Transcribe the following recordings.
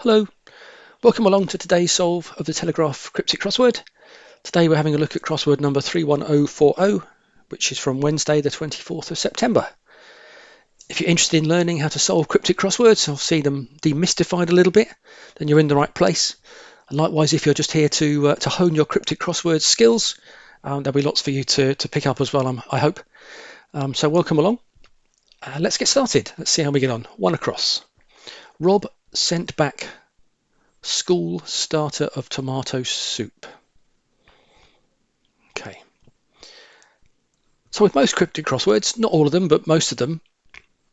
Hello, welcome along to today's solve of the Telegraph Cryptic Crossword. Today we're having a look at crossword number 31040, which is from Wednesday the 24th of September. If you're interested in learning how to solve cryptic crosswords or see them demystified a little bit, then you're in the right place. And likewise, if you're just here to hone your cryptic crossword skills, there'll be lots for you to pick up as well, I hope. So welcome along. Let's get started. Let's see how we get on. One across. Rob sent back school starter of tomato soup. Okay. So with most cryptic crosswords, not all of them, but most of them,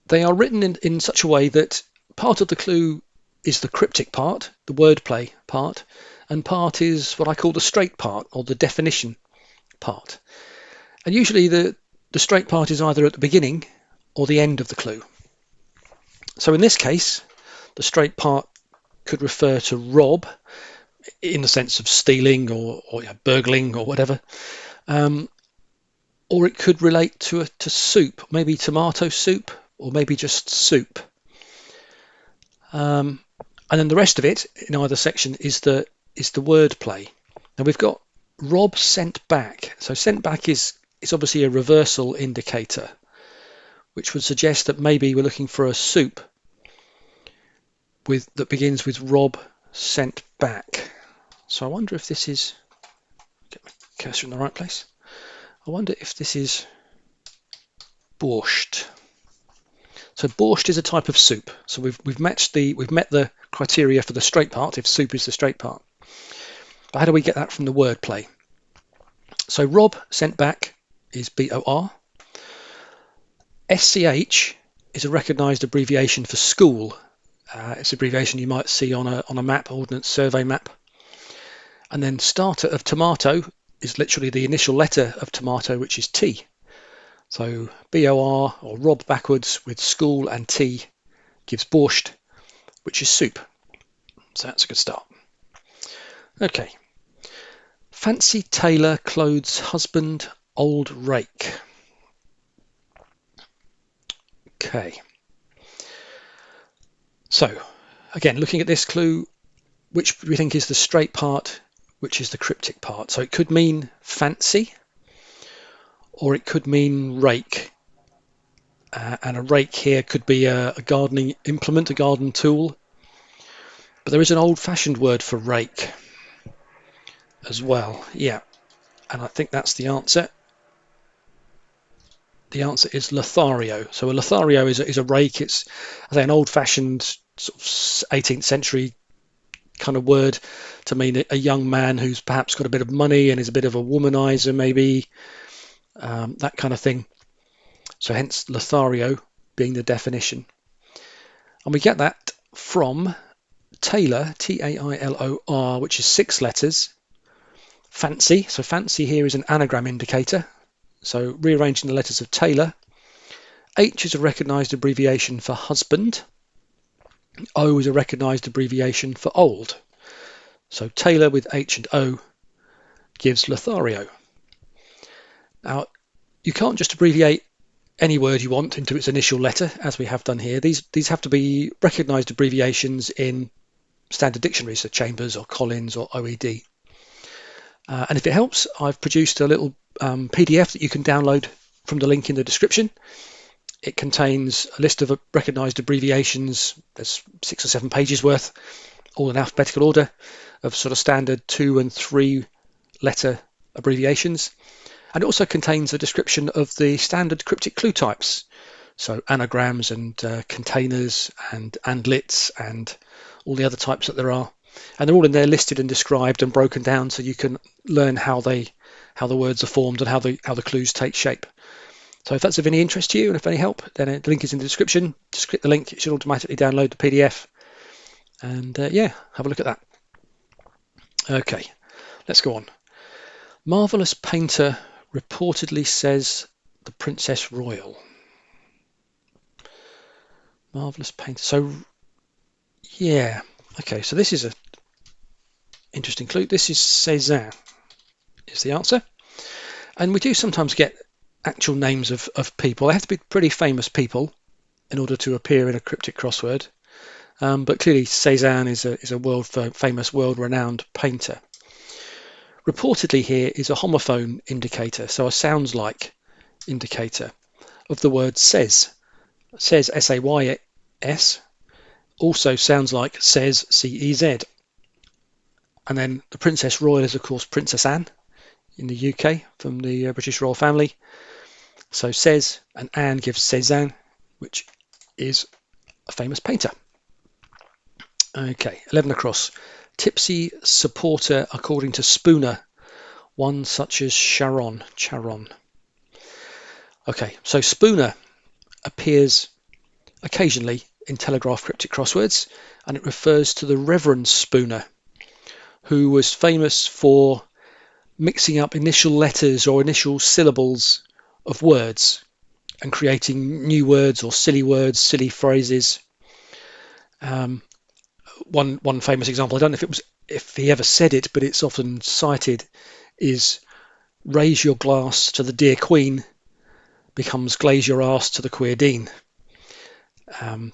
they are written in such a way that part of the clue is the cryptic part, the wordplay part, and part is what I call the straight part, or the definition part. And usually the straight part is either at the beginning or the end of the clue. So in this case, the straight part could refer to rob in the sense of stealing or burgling or whatever, or it could relate to soup, maybe tomato soup, or maybe just soup. And then the rest of it in either section is the wordplay. Now we've got Rob sent back. So sent back is obviously a reversal indicator, which would suggest that maybe we're looking for a soup that begins with Rob sent back. So I wonder if this is, get my cursor in the right place. I wonder if this is borscht. So borscht is a type of soup. So we've met the criteria for the straight part, if soup is the straight part. But how do we get that from the wordplay? So Rob sent back is BOR. SCH is a recognised abbreviation for school. It's an abbreviation you might see on a map, Ordnance Survey map. And then starter of tomato is literally the initial letter of tomato, which is T. So BOR, or Rob backwards with school and T, gives borscht, which is soup. So that's a good start. Okay. Fancy tailor clothes husband, old rake. Okay. So, again, looking at this clue, which we think is the straight part, which is the cryptic part. So it could mean fancy, or it could mean rake. And a rake here could be a gardening implement, a garden tool. But there is an old-fashioned word for rake as well. Yeah, and I think that's the answer. The answer is Lothario. So a Lothario is a rake. It's, I think, an old-fashioned sort of 18th century kind of word to mean a young man who's perhaps got a bit of money and is a bit of a womanizer, maybe, that kind of thing. So hence Lothario being the definition. And we get that from tailor, Tailor, which is 6 letters. Fancy, so fancy here is an anagram indicator. So rearranging the letters of tailor. H is a recognised abbreviation for husband. O is a recognised abbreviation for old. So tailor with H and O gives Lothario. Now, you can't just abbreviate any word you want into its initial letter, as we have done here. These have to be recognised abbreviations in standard dictionaries, so Chambers or Collins or OED. And if it helps, I've produced a little PDF that you can download from the link in the description. It contains a list of recognised abbreviations. There's 6 or 7 pages worth, all in alphabetical order, of sort of standard 2 and 3 letter abbreviations. And it also contains a description of the standard cryptic clue types. So anagrams and containers and andlets and all the other types that there are. And they're all in there listed and described and broken down, so you can learn how the words are formed and how the clues take shape. So if that's of any interest to you and if any help, then the link is in the description. Just click the link, it should automatically download the PDF. And yeah, have a look at that. Okay, let's go on. Marvellous painter reportedly says the Princess Royal. Marvellous painter. So yeah, okay, so this is a interesting clue. This is Cézanne is the answer. And we do sometimes get actual names of people. They have to be pretty famous people in order to appear in a cryptic crossword. But clearly Cézanne is a world famous, world-renowned painter. Reportedly here is a homophone indicator, so a sounds like indicator of the word says. Says, S-A-Y-S, also sounds like says, C-E-Z. And then the Princess Royal is, of course, Princess Anne in the UK from the British royal family. So says and Anne gives Cézanne, which is a famous painter. Okay, 11 across. Tipsy supporter according to Spooner, one such as Charon. Okay, so Spooner appears occasionally in Telegraph Cryptic Crosswords, and it refers to the Reverend Spooner, who was famous for mixing up initial letters or initial syllables of words and creating new words or silly phrases. One famous example, I don't know if he ever said it, but it's often cited, is raise your glass to the dear Queen becomes glaze your ass to the queer Dean.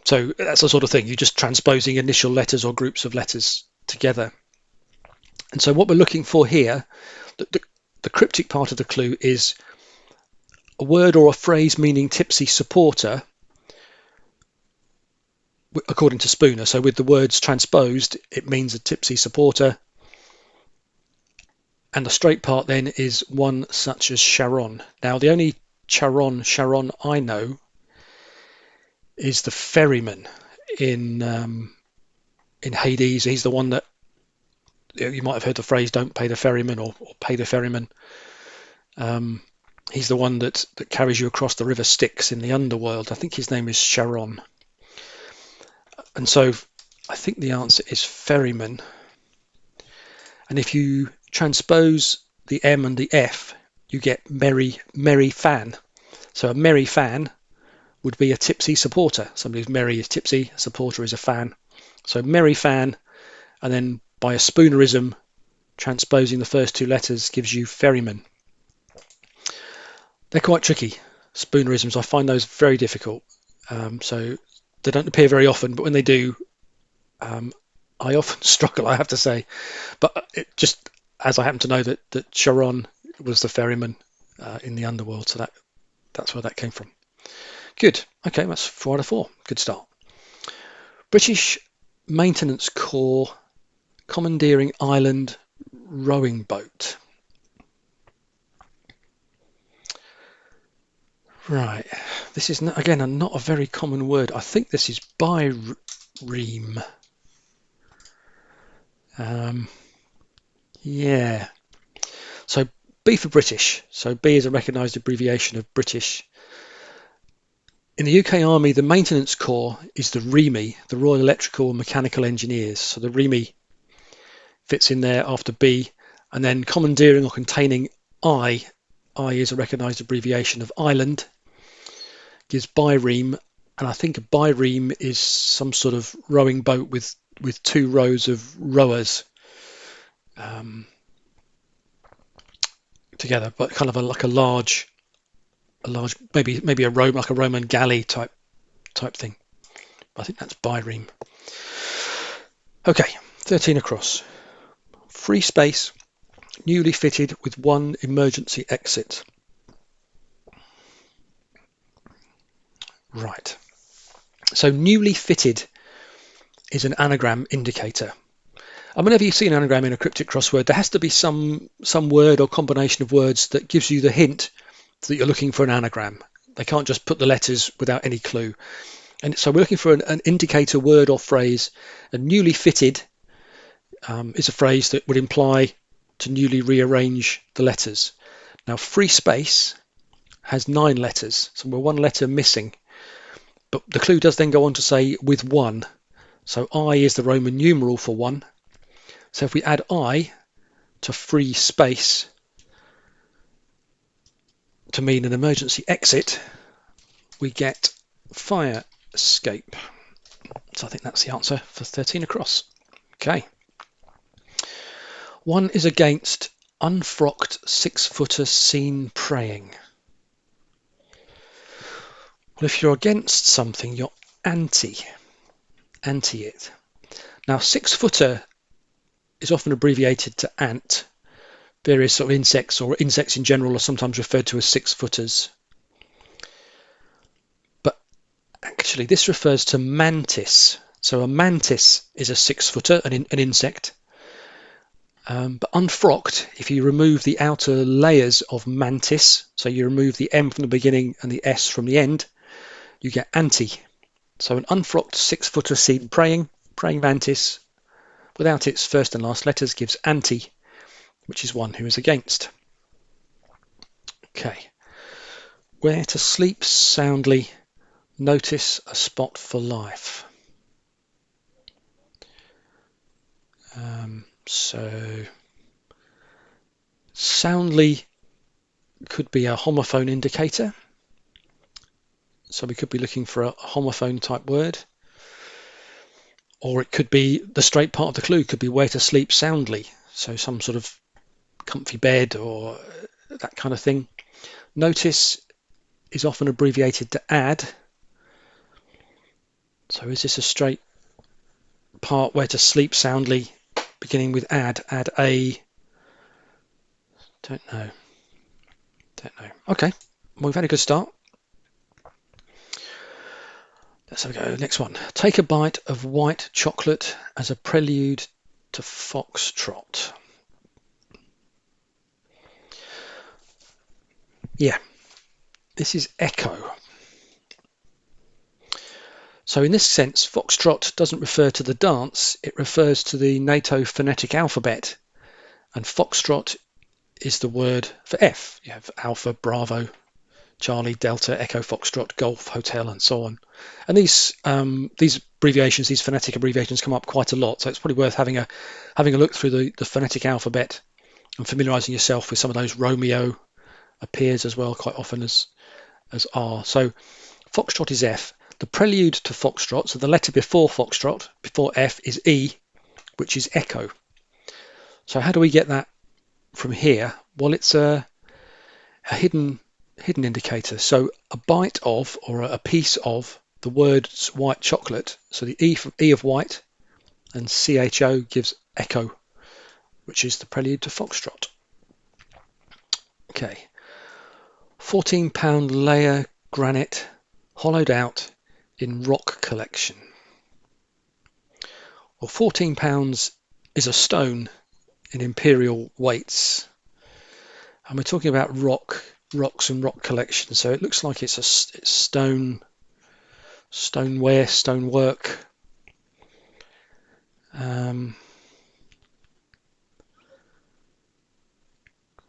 So that's the sort of thing. You're just transposing initial letters or groups of letters together. And so what we're looking for here, the cryptic part of the clue is a word or a phrase meaning tipsy supporter, according to Spooner. So with the words transposed, it means a tipsy supporter. And the straight part then is one such as Charon. Now, the only Charon I know is the ferryman in Hades. He's the one that, you might have heard the phrase "don't pay the ferryman" or "pay the ferryman." He's the one that carries you across the river Styx in the underworld. I think his name is Charon. And so I think the answer is ferryman. And if you transpose the M and the F, you get merry fan. So a merry fan would be a tipsy supporter. Somebody who's merry is tipsy, a supporter is a fan. So merry fan, and then by a Spoonerism, transposing the first two letters gives you ferryman. They're quite tricky, Spoonerisms. I find those very difficult. So they don't appear very often, but when they do, I often struggle, I have to say. But it just, as I happen to know that Charon was the ferryman in the underworld, so that's where that came from. Good. Okay, that's 4 out of 4. Good start. British Maintenance Corps commandeering island rowing boat. Right. This is, again, not a very common word. I think this is bi-ream. Yeah. So B for British. So B is a recognised abbreviation of British. In the UK Army, the Maintenance Corps is the REME, the Royal Electrical and Mechanical Engineers. So the REME fits in there after B. And then commandeering or containing I is a recognised abbreviation of island, gives bi-ream. And I think a bi-ream is some sort of rowing boat with 2 rows of rowers together, but kind of like a large, maybe a Roman galley type thing. I think that's bi-ream. Okay, 13 across. Free space, newly fitted with 1 emergency exit. Right. So newly fitted is an anagram indicator. And whenever you see an anagram in a cryptic crossword, there has to be some word or combination of words that gives you the hint that you're looking for an anagram. They can't just put the letters without any clue. And so we're looking for an indicator word or phrase. And newly fitted is a phrase that would imply to newly rearrange the letters. Now, free space has 9 letters, so we're 1 letter missing. But the clue does then go on to say with 1. So I is the Roman numeral for 1. So if we add I to free space to mean an emergency exit, we get fire escape. So I think that's the answer for 13 across. Okay. 1 is against unfrocked 6-footer seen praying. Well, if you're against something, you're anti. anti it. Now 6-footer is often abbreviated to ant. Various sort of insects or insects in general are sometimes referred to as 6-footers. But actually this refers to mantis. So a mantis is a 6-footer, an insect. But unfrocked, if you remove the outer layers of mantis, so you remove the M from the beginning and the S from the end, you get anti. So an unfrocked 6-footer seen praying mantis, without its first and last letters, gives anti, which is one who is against. Okay. Where to sleep soundly, notice a spot for life. So soundly could be a homophone indicator. So we could be looking for a homophone type word. Or it could be the straight part of the clue, could be where to sleep soundly. So some sort of comfy bed or that kind of thing. Notice is often abbreviated to add. So is this a straight part where to sleep soundly beginning with add a? Don't know. Okay, well, we've had a good start. Let's have a go. Next one. Take a bite of white chocolate as a prelude to foxtrot. Yeah, this is echo. So in this sense, foxtrot doesn't refer to the dance, it refers to the NATO phonetic alphabet. And foxtrot is the word for F. You have Alpha, Bravo, Charlie, Delta, Echo, Foxtrot, Golf, Hotel, and so on. And these abbreviations, these phonetic abbreviations, come up quite a lot. So it's probably worth having a look through the phonetic alphabet and familiarising yourself with some of those. Romeo appears as well quite often as R. So Foxtrot is F. The prelude to Foxtrot, so the letter before Foxtrot, before F, is E, which is echo. So how do we get that from here? Well, it's a hidden indicator. So a bite of, or a piece of, the words white chocolate. So the E of white and CHO gives echo, which is the prelude to Foxtrot. Okay. 14-pound layer granite hollowed out in rock collection. Well, 14 pounds is a stone in imperial weights. And we're talking about rocks and rock collection. So it looks like it's stoneware, stonework.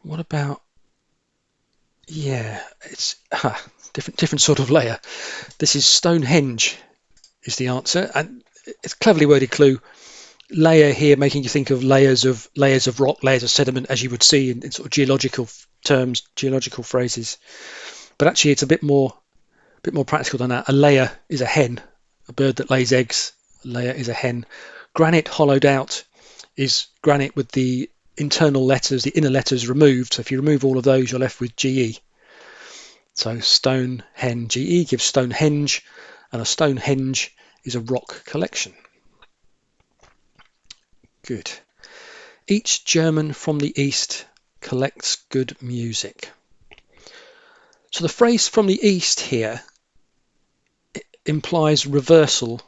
What about, yeah, it's different sort of layer. This is Stonehenge is the answer, and it's a cleverly worded clue. Layer here making you think of layers of rock, layers of sediment, as you would see in sort of geological terms, geological phrases. But actually it's a bit more practical than that. A layer is a hen, a bird that lays eggs. A layer is a hen. Granite hollowed out is granite with the internal letters, the inner letters removed. So if you remove all of those, you're left with GE. So Stonehenge, GE gives Stonehenge, and a Stonehenge is a rock collection. Good. Each German from the East collects good music. So the phrase from the East here implies reversal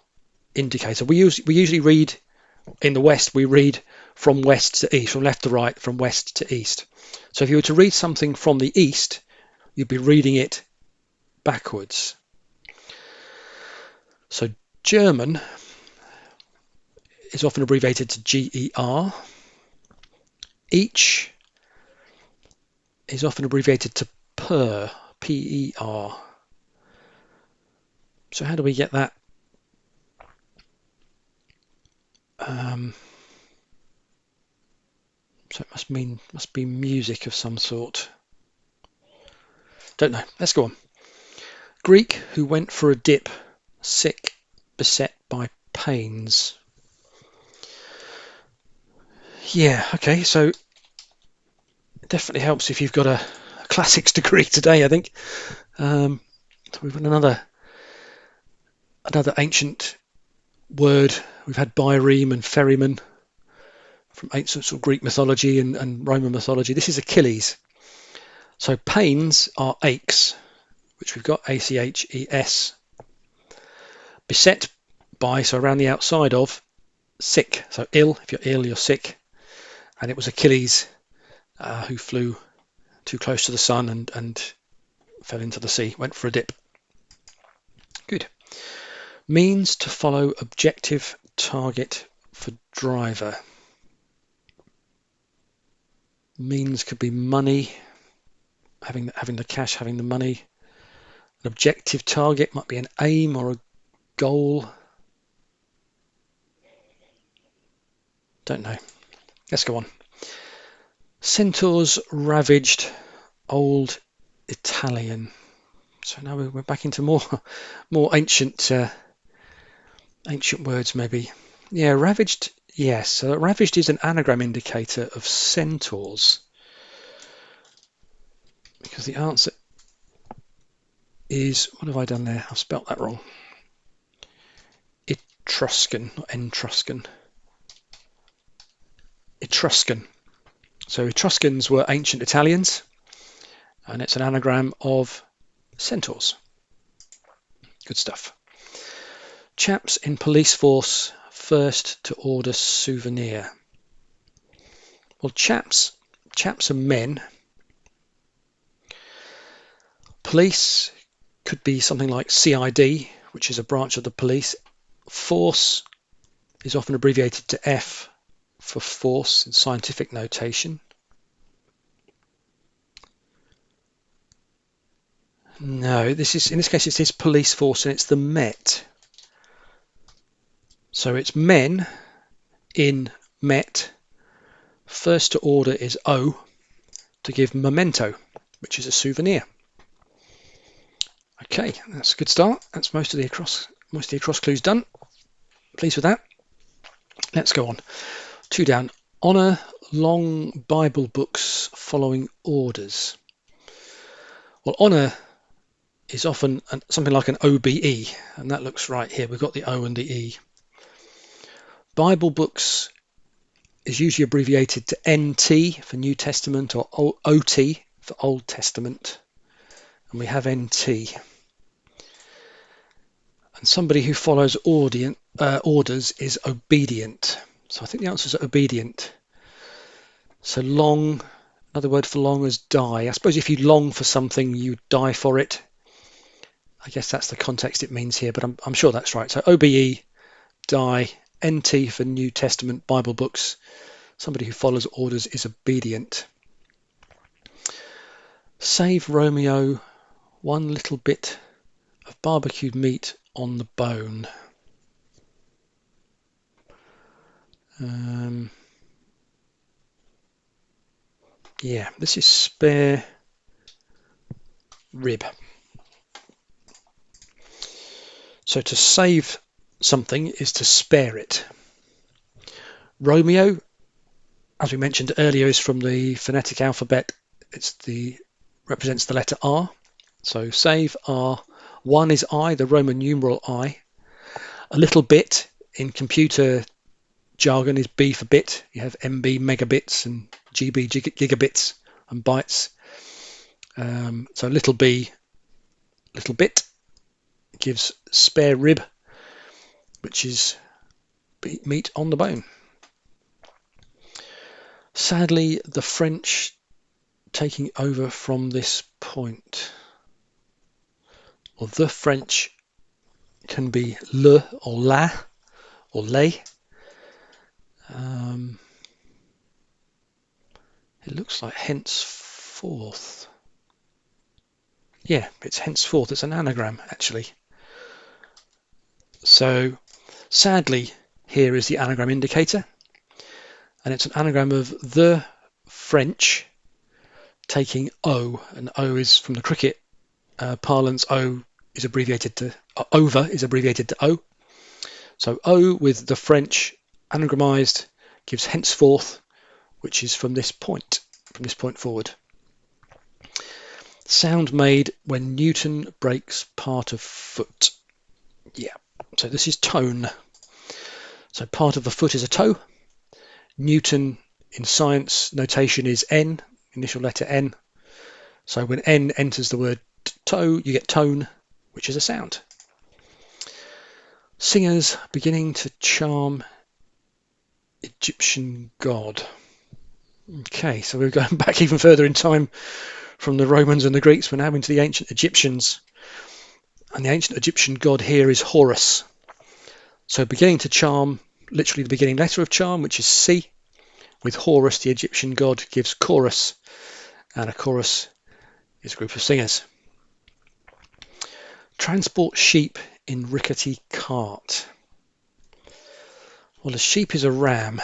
indicator. We usually read in the West, we read from west to east, from left to right, from west to east. So if you were to read something from the East, you'd be reading it backwards. So German is often abbreviated to GER. Each is often abbreviated to PER, PER. So how do we get that? So it must be music of some sort. Don't know. Let's go on. Greek who went for a dip, sick, beset by pains. Yeah, okay, so it definitely helps if you've got a classics degree today, I think. So we've got another ancient word. We've had bireme and ferryman from ancient sort of Greek mythology and Roman mythology. This is Achilles. So pains are aches, which we've got ACHES. Beset by, so around the outside of, sick. So ill, if you're ill, you're sick. And it was Achilles who flew too close to the sun and fell into the sea, went for a dip. Good. Means to follow objective target for driver. Means could be money, having the cash, having the money. An objective target might be an aim or a goal. Don't know. Let's go on. Centaurs ravaged old Italian. So now we're back into more ancient words maybe. Yeah, ravaged. Yes, so ravaged is an anagram indicator of centaurs. Because the answer is, what have I done there? I've spelt that wrong. Etruscan, not Etruscan. Etruscan. So Etruscans were ancient Italians, and it's an anagram of centaurs. Good stuff. Chaps in police force first to order souvenir. Well, chaps are men. Police could be something like CID, which is a branch of the police. Force is often abbreviated to F for force in scientific notation. No, in this case it is police force and it's the Met. So it's men in Met. First to order is O to give memento, which is a souvenir. Okay, that's a good start. That's most of the across clues done. Pleased with that. Let's go on. 2 down. Honour long Bible books following orders. Well, honour is often something like an OBE, and that looks right here. We've got the O and the E. Bible books is usually abbreviated to NT for New Testament or OT for Old Testament, and we have NT. And somebody who follows orders is obedient. So I think the answer is obedient. So long, another word for long is die. I suppose if you long for something, you die for it. I guess that's the context it means here, but I'm sure that's right. So OBE, die, NT for New Testament Bible books. Somebody who follows orders is obedient. Save Romeo one little bit of barbecued meat on the bone. Yeah, this is spare rib. So to save something is to spare it. Romeo, as we mentioned earlier, is from the phonetic alphabet. Represents the letter R. So save R. 1 is I, the Roman numeral I. A little bit in computer jargon is B for bit. You have MB, megabits, and GB, gigabits, and bytes. So little b, little bit, gives spare rib, which is meat on the bone. Sadly, the French taking over from this point. Well, the French can be le or la or les. It looks like henceforth. Yeah, it's henceforth. It's an anagram, actually. So, sadly, here is the anagram indicator. And it's an anagram of the French taking O. And O is from the cricket parlance. O is abbreviated to over is abbreviated to O. So O with the French anagramized gives henceforth, which is from this point forward. Sound made when Newton breaks part of foot. Yeah, so this is tone. So part of the foot is a toe. Newton in science notation is N, initial letter N. So when N enters the word toe, you get tone, which is a sound. Singers beginning to charm Egyptian god. Okay, so we're going back even further in time from the Romans and the Greeks. We're now into the ancient Egyptians. And the ancient Egyptian god here is Horus. So beginning to charm, literally the beginning letter of charm, which is C. With Horus, the Egyptian god gives chorus. And a chorus is a group of singers. Transport sheep in rickety cart. Well, a sheep is a ram.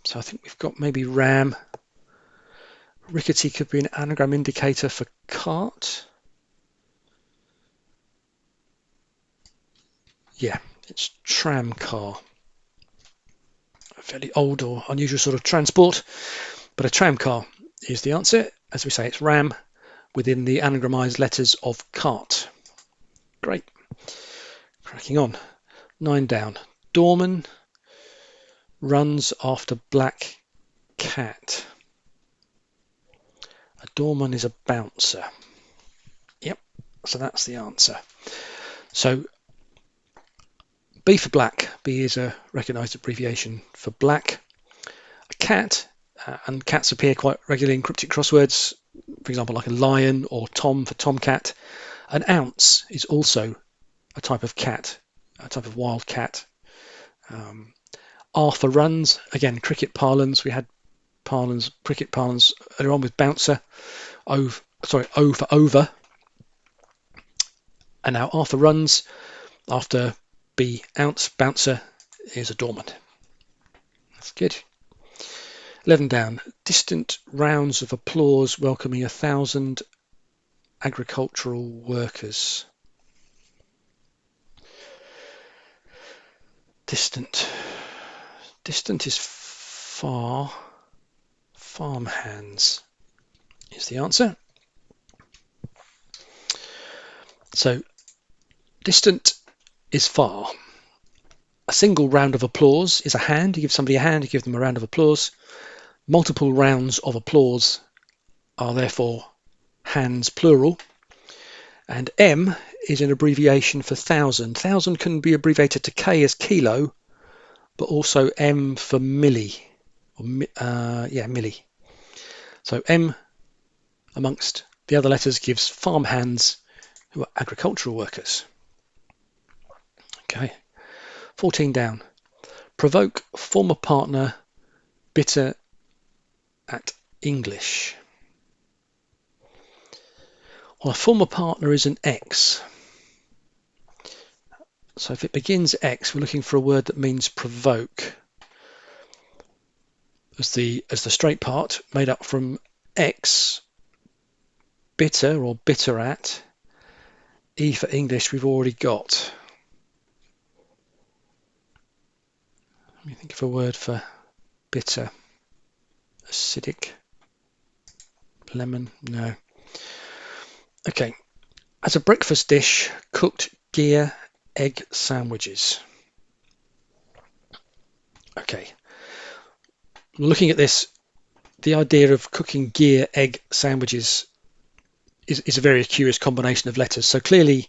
So I think we've got maybe ram. Rickety could be an anagram indicator for cart. Yeah, it's tram car. A fairly old or unusual sort of transport, but a tram car is the answer. As we say, it's ram within the anagramized letters of cart. Great. Cracking on. 9 down. Doorman runs after black cat. A doorman is a bouncer. Yep, so that's the answer. So B for black. B is a recognized abbreviation for black. A cat, and cats appear quite regularly in cryptic crosswords, for example, like a lion or Tom for tomcat. An ounce is also a type of cat, a type of wild cat. R for runs, again, cricket parlance. We had cricket parlance earlier on with bouncer. O for over. And now R for runs, after B, ounce, bouncer is a doorman. That's good. 11 down. Distant rounds of applause welcoming 1,000 agricultural workers. Distant. Distant is far. Farmhands is the answer. So distant is far. A single round of applause is a hand. You give somebody a hand, you give them a round of applause. Multiple rounds of applause are therefore hands plural. And M is an abbreviation for 1,000. 1,000 can be abbreviated to K as kilo, but also M for milli. Milli. So M amongst the other letters gives farmhands, who are agricultural workers. Okay. 14 down. Provoke former partner bitter at English. Well, a former partner is an X. So if it begins X, we're looking for a word that means provoke. As the straight part made up from X, bitter or bitter at. E for English we've already got. Let me think of a word for bitter. Acidic. Lemon. No. Okay. As a breakfast dish, cooked Ghee egg sandwiches. Okay. Looking at this, the idea of cooking Ghee egg sandwiches is a very curious combination of letters. So clearly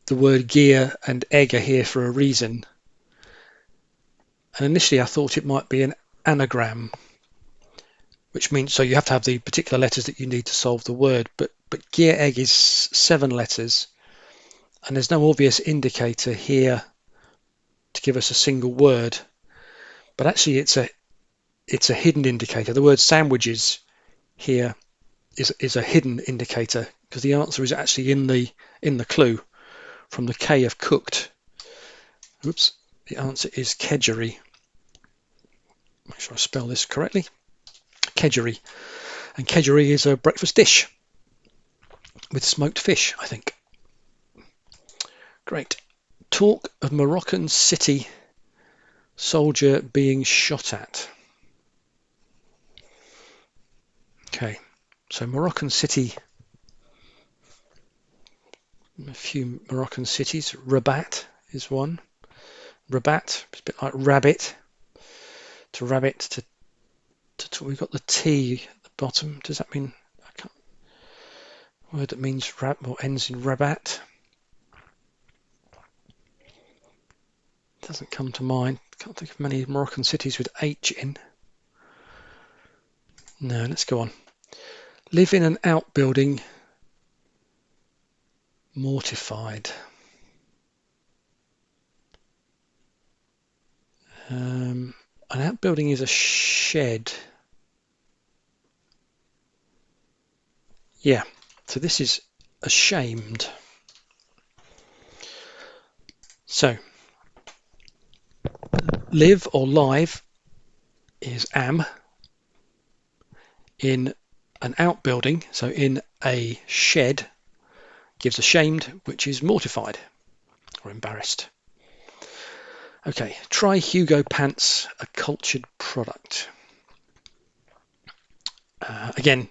the word Ghee and egg are here for a reason. And initially I thought it might be an anagram, which means so you have to have the particular letters that you need to solve the word. But Ghee egg is 7 letters, and there's no obvious indicator here to give us a single word. But actually it's a hidden indicator. The word sandwiches here is a hidden indicator, because the answer is actually in the clue from the K of cooked. Oops, the answer is kedgeree. Make sure I spell this correctly. Kedgeree. And kedgeree is a breakfast dish with smoked fish, I think. Great. Talk of Moroccan city soldier being shot at. Okay, so Moroccan city, a few Moroccan cities. Rabat is one. Rabat, it's a bit like rabbit. To rabbit, we've got the T at the bottom. Does that mean a word that means or ends in rabat? Doesn't come to mind. Can't think of many Moroccan cities with H in. No, let's go on. Live in an outbuilding, mortified. An outbuilding is a shed. Yeah, so this is ashamed. So, live or live is am. In an outbuilding, so in a shed, gives ashamed, which is mortified or embarrassed. Okay, try Hugo pants, a cultured product. Again,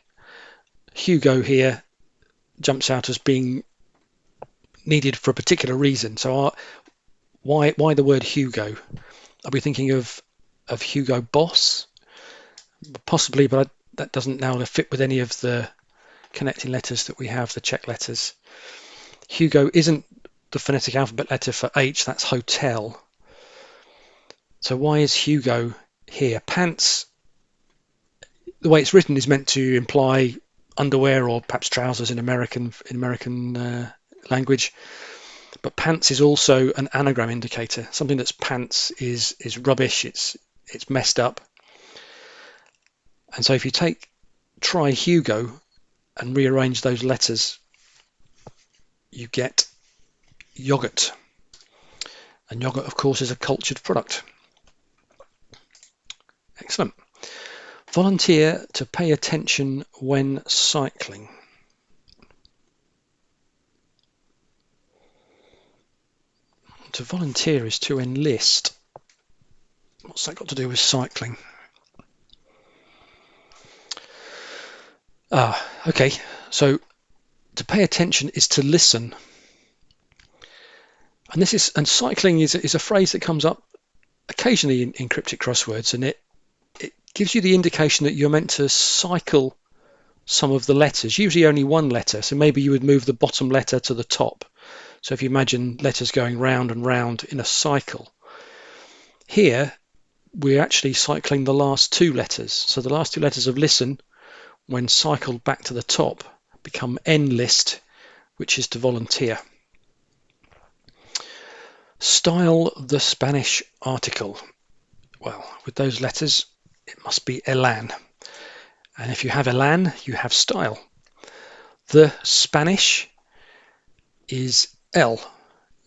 Hugo here jumps out as being needed for a particular reason. So why the word Hugo? Are we thinking of Hugo Boss? Possibly, but that doesn't now fit with any of the connecting letters that we have, the Czech letters. Hugo isn't the phonetic alphabet letter for H, that's hotel. So why is Hugo here? Pants, the way it's written, is meant to imply underwear or perhaps trousers in American language. But pants is also an anagram indicator. Something that's pants is rubbish, it's messed up. And so if you try Hugo and rearrange those letters, you get yogurt. And yogurt, of course, is a cultured product. Excellent. Volunteer to pay attention when cycling. To volunteer is to enlist. What's that got to do with cycling? Okay, so to pay attention is to listen. And cycling is a phrase that comes up occasionally in cryptic crosswords, and it gives you the indication that you're meant to cycle some of the letters, usually only one letter. So maybe you would move the bottom letter to the top. So if you imagine letters going round and round in a cycle, here we're actually cycling the last two letters. So the last two letters of listen, when cycled back to the top, become enlist, which is to volunteer. Style the Spanish article. Well, with those letters, it must be elan. And if you have elan, you have style. The Spanish is L.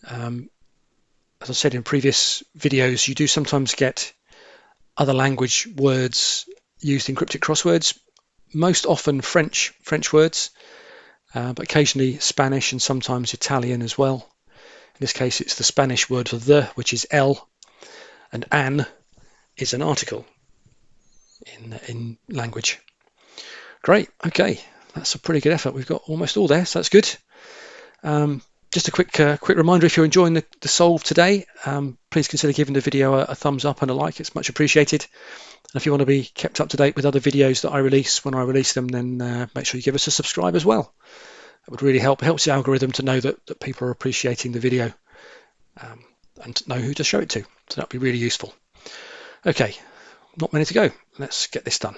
As I said in previous videos, you do sometimes get other language words used in cryptic crosswords, most often French words, but occasionally Spanish and sometimes Italian as well. In this case, it's the Spanish word for the, which is L, and an is an article in language. Great, okay, that's a pretty good effort. We've got almost all there, so that's good. Just a quick reminder, if you're enjoying the solve today, please consider giving the video a thumbs up and a like. It's much appreciated. And if you want to be kept up to date with other videos that I release when I release them, then make sure you give us a subscribe as well. That would really help. It helps the algorithm to know that people are appreciating the video and to know who to show it to. So that'd be really useful. Okay, not many to go. Let's get this done.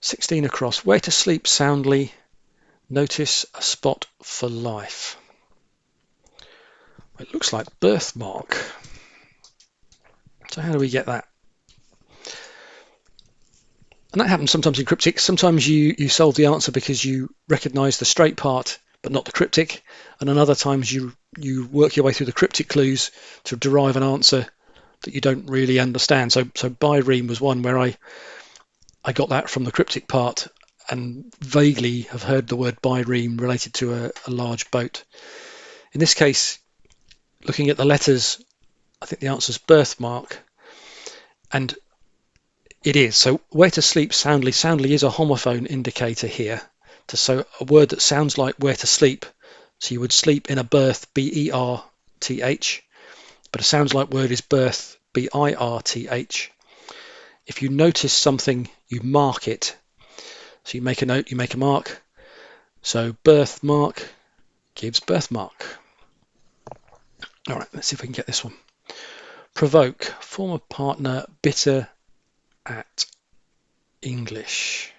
16 across. Where to sleep soundly. Notice a spot for life. It looks like birthmark. So how do we get that? And that happens sometimes in cryptic. Sometimes you solve the answer because you recognize the straight part but not the cryptic, and then other times you work your way through the cryptic clues to derive an answer that you don't really understand. So bireme was one where I got that from the cryptic part and vaguely have heard the word bireme related to a large boat. In this case, looking at the letters, I think the answer is birthmark, and it is. So where to sleep soundly. Soundly is a homophone indicator here. So a word that sounds like where to sleep. So you would sleep in a berth, B-E-R-T-H, but a sounds like word is birth, B-I-R-T-H. If you notice something, you mark it. So you make a note, you make a mark. So birthmark gives birthmark. All right, let's see if we can get this one. Provoke, former partner, bitter at English.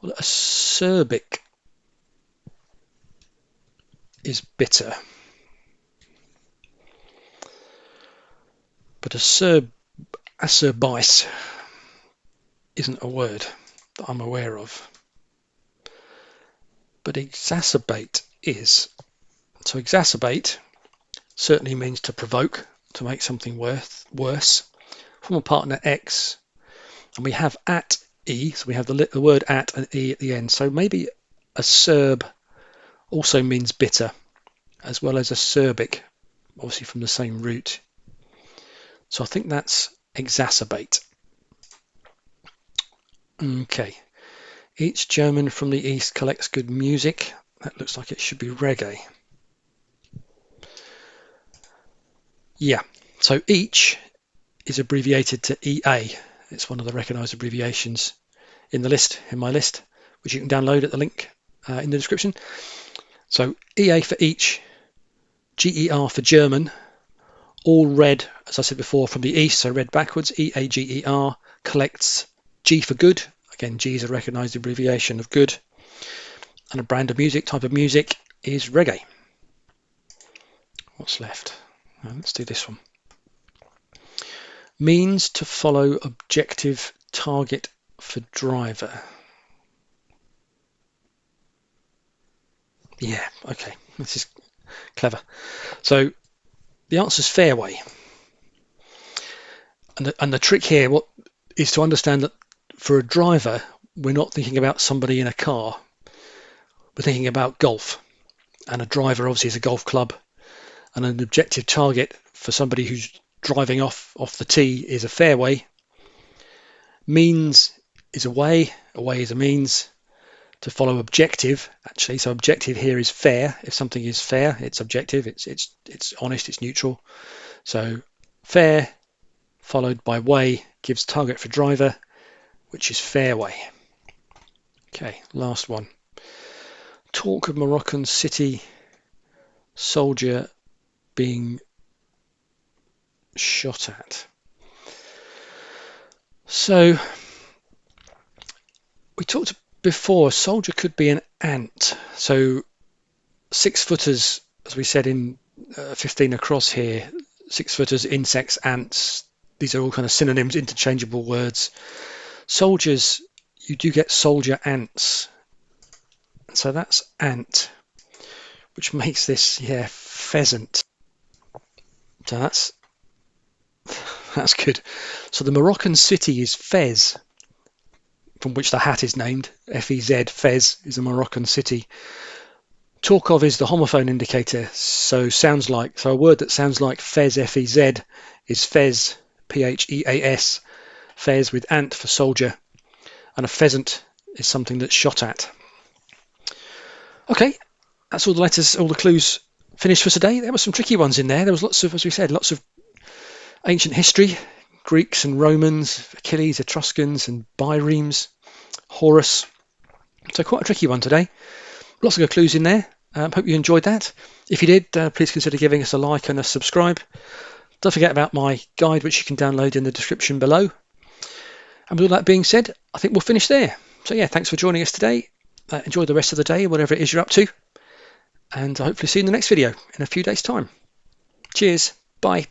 Well, acerbic is bitter, but acerbice isn't a word that I'm aware of. But exacerbate is. So exacerbate certainly means to provoke, to make something worse. Former partner X, and we have at E, so we have the word at and E at the end. So maybe acerb also means bitter, as well as acerbic, obviously from the same root. So I think that's exacerbate. Okay. Each German from the East collects good music. That looks like it should be reggae. Yeah, so each is abbreviated to EA. It's one of the recognized abbreviations in the list, in my list, which you can download at the link in the description. So EA for each, GER for German, all read, as I said before, from the East, so read backwards, EAGER, collects, G for good. Again, G is a recognized abbreviation of good. And a brand of music, type of music, is reggae. What's left? Let's do this one. Means to follow objective target for driver. Yeah, okay, this is clever. So the answer is fairway. And the trick here is to understand that for a driver, we're not thinking about somebody in a car. We're thinking about golf. And a driver obviously is a golf club. And an objective target for somebody who's driving off the tee is a fairway. Means is a way is a means. To follow objective, actually, so objective here is fair. If something is fair, it's objective, it's honest, it's neutral. So fair followed by way gives target for driver, which is fairway. Okay, last one. Talk of Moroccan city soldier being shot at. So we talked before, soldier could be an ant. So 6-footers, as we said in 15 across here, 6-footers, insects, ants, these are all kind of synonyms, interchangeable words. Soldiers, you do get soldier ants. So that's ant, which makes this, pheasant. So that's good. So the Moroccan city is Fez, from which the hat is named. F-E-Z, Fez is a Moroccan city. Talk of is the homophone indicator, so a word that sounds like Fez, F-E-Z, is Fez, P-H-E-A-S, Fez with ant for soldier, and a pheasant is something that's shot at. Okay, that's all the letters, all the clues finished for today. There were some tricky ones in there. There was lots of, as we said, lots of ancient history, Greeks and Romans, Achilles, Etruscans and biremes, Horus. So quite a tricky one today. Lots of good clues in there. Hope you enjoyed that. If you did, please consider giving us a like and a subscribe. Don't forget about my guide, which you can download in the description below. And with all that being said, I think we'll finish there. So yeah, thanks for joining us today. Enjoy the rest of the day, whatever it is you're up to. And I'll hopefully see you in the next video in a few days' time. Cheers. Bye.